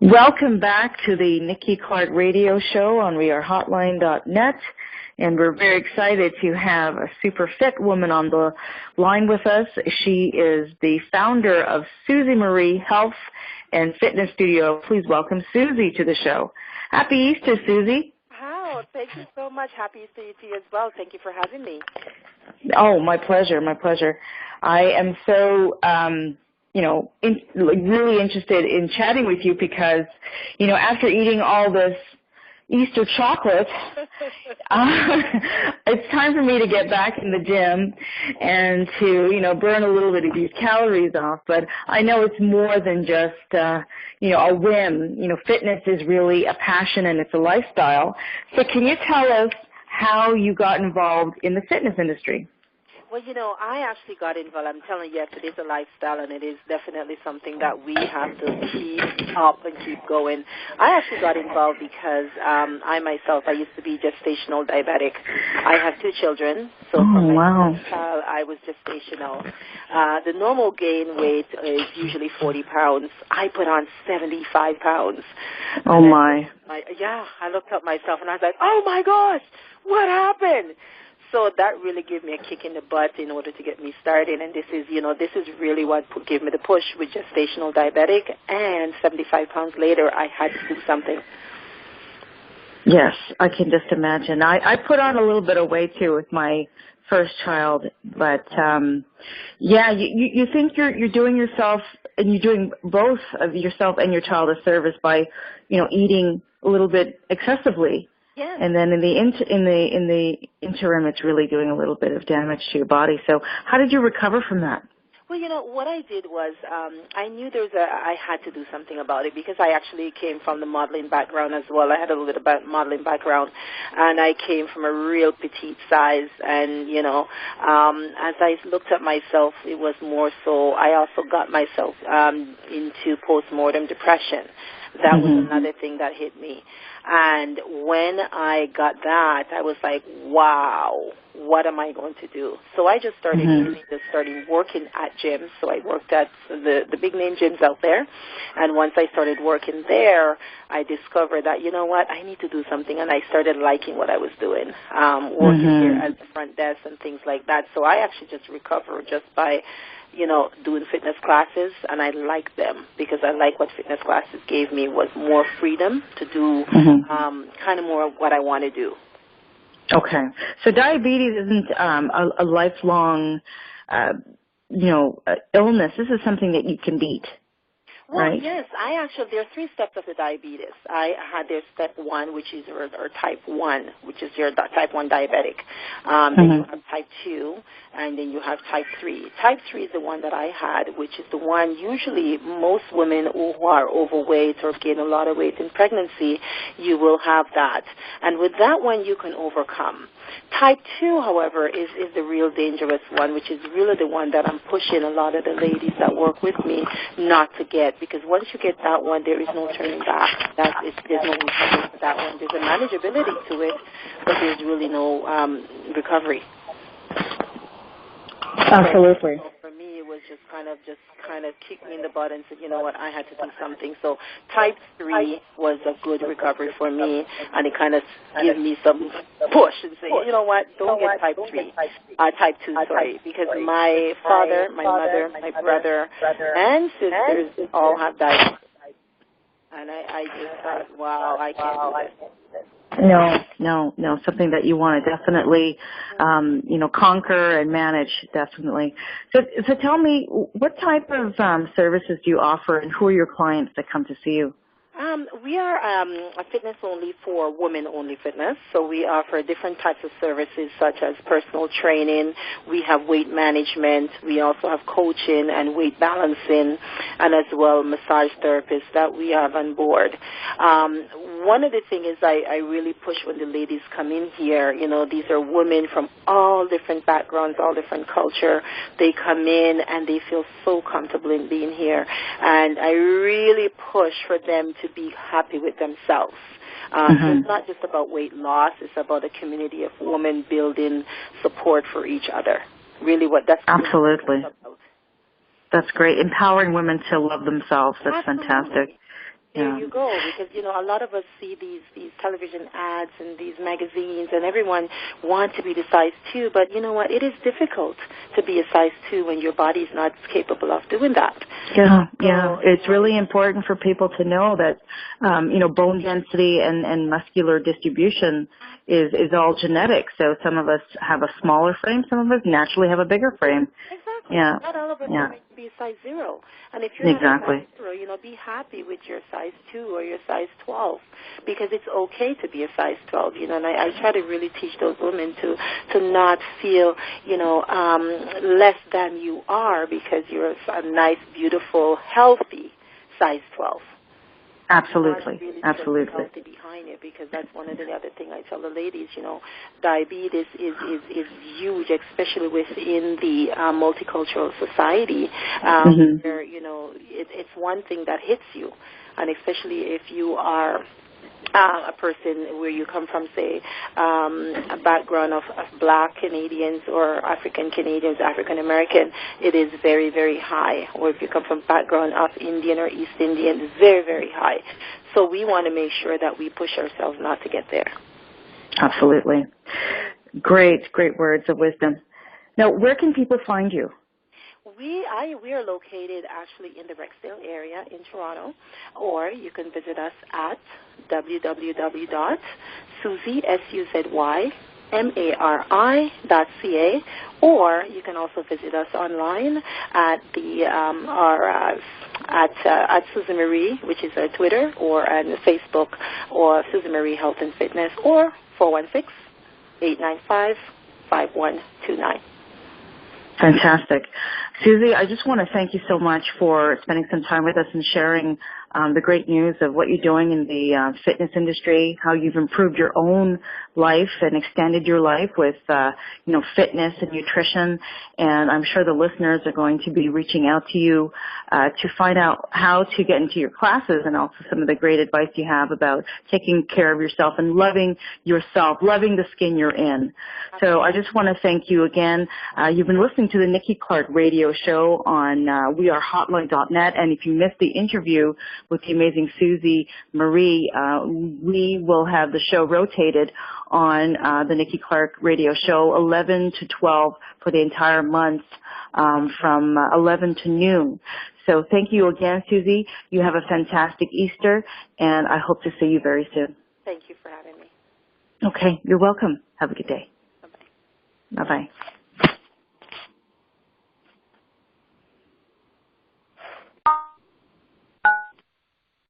Welcome back to the Nikki Clarke Radio Show on wearehotline.net, and we're very excited to have a super fit woman on the line with us. She is the founder of Suzy Marie Health and Fitness Studio. Please welcome Suzy to the show. Happy Easter, Suzy. Oh, thank you so much. Happy Easter to you as well. Thank you for having me. Oh, my pleasure, my pleasure. I am so really interested in chatting with you because, after eating all this Easter chocolate, it's time for me to get back in the gym and to, burn a little bit of these calories off. But I know it's more than just, a whim. Fitness is really a passion and it's a lifestyle. So can you tell us how you got involved in the fitness industry? Well, I actually got involved. I'm telling you, yes, it is a lifestyle, and it is definitely something that we have to keep up and keep going. I actually got involved because I used to be gestational diabetic. I have 2 children, so from my first child, I was gestational. The normal gain weight is usually 40 pounds. I put on 75 pounds. Oh, my. I looked at myself, and I was like, oh, my gosh, what happened? So that really gave me a kick in the butt in order to get me started, and this is really what gave me the push with gestational diabetic, and 75 pounds later, I had to do something. Yes, I can just imagine. I put on a little bit of weight, too, with my first child, but, you think you're doing yourself, and you're doing both of yourself and your child a service by, eating a little bit excessively. Yeah. And then in the interim, it's really doing a little bit of damage to your body. So how did you recover from that? Well, what I did was I knew I had to do something about it because I actually came from the modeling background as well. I had a little bit of modeling background, and I came from a real petite size. And, as I looked at myself, it was more so I also got myself into postmortem depression. That was another thing that hit me. And when I got that, I was like, wow, what am I going to do? So I just started working at gyms. So I worked at the big-name gyms out there. And once I started working there, I discovered that, I need to do something. And I started liking what I was doing, working here at the front desk and things like that. So I actually just recovered just by doing fitness classes, and I like them because I like what fitness classes gave me was more freedom to do kind of more of what I want to do. Okay. So diabetes isn't a lifelong, illness. This is something that you can beat. Well, right? Yes, there are 3 steps of the diabetes. There's step 1, which is or type 1, which is your type 1 diabetic. Then you have type 2, and then you have type 3. Type 3 is the one that I had, which is the one usually most women who are overweight or gain a lot of weight in pregnancy, you will have that. And with that one, you can overcome. Type 2, however, is the real dangerous one, which is really the one that I'm pushing a lot of the ladies that work with me not to get, because once you get that one, there is no turning back. There's no recovery for that one. There's a manageability to it, but there's really no recovery. Absolutely. So for me, it was just kind of kicked me in the butt and said, you know what, I had to do something. So type 3 was a good recovery for me, and it kind of gave me some push and say, you know what, don't get type 2, because my father, my mother, my brother, and sisters all have diabetes. And I just thought, wow, I can't do this. No, something that you want to definitely, conquer and manage, definitely. So tell me, what type of services do you offer, and who are your clients that come to see you? We are a fitness only for women-only fitness, so we offer different types of services such as personal training. We have weight management. We also have coaching and weight balancing, and as well massage therapists that we have on board. One of the things is I really push when the ladies come in here. These are women from all different backgrounds, all different culture. They come in and they feel so comfortable in being here, and I really push for them to be happy with themselves. So it's not just about weight loss. It's about a community of women building support for each other. Really that's absolutely. That's great. Empowering women to love themselves. That's absolutely. Fantastic. There you go, because, a lot of us see these television ads and these magazines, and everyone wants to be the size 2, but you know what? It is difficult to be a size 2 when your body is not capable of doing that. Yeah. It's really important for people to know that, bone density and muscular distribution is all genetic. So some of us have a smaller frame, some of us naturally have a bigger frame. Exactly. Yeah. Not all of us are going to be a size 0. And if you're not a size 0, be happy with your size 2 or your size 12, because it's okay to be a size 12, and I try to really teach those women to not feel, less than you are because you're a nice, beautiful, healthy size 12. Absolutely. Really Absolutely. healthy behind it, because that's one of the other things I tell the ladies, diabetes is huge, especially within the multicultural society, where, it's one thing that hits you, and especially if you are a person where you come from, say, a background of black Canadians or African Canadians, African American, it is very, very high. Or if you come from background of Indian or East Indian, it's very, very high. So we want to make sure that we push ourselves not to get there. Absolutely. Great words of wisdom. Now, where can people find you? We are located actually in the Rexdale area in Toronto, or you can visit us at www.suzy.ca, or you can also visit us online at at Suzy Marie, which is our Twitter, or on Facebook, or Suzy Marie Health and Fitness, or 416-895-5129. Fantastic. Suzy, I just want to thank you so much for spending some time with us and sharing the great news of what you're doing in the fitness industry, how you've improved your own life and extended your life with, fitness and nutrition. And I'm sure the listeners are going to be reaching out to you to find out how to get into your classes, and also some of the great advice you have about taking care of yourself and loving yourself, loving the skin you're in. So I just want to thank you again. You've been listening to the Nikki Clarke Radio Show on wearehotline.net, and if you missed the interview with the amazing Suzy Marie, we will have the show rotated on the Nikki Clarke Radio Show 11 to 12 for the entire month, from 11 to noon. So thank you again, Suzy. You have a fantastic Easter, and I hope to see you very soon. Thank you for having me. Okay, you're welcome. Have a good day. Bye-bye. Bye-bye.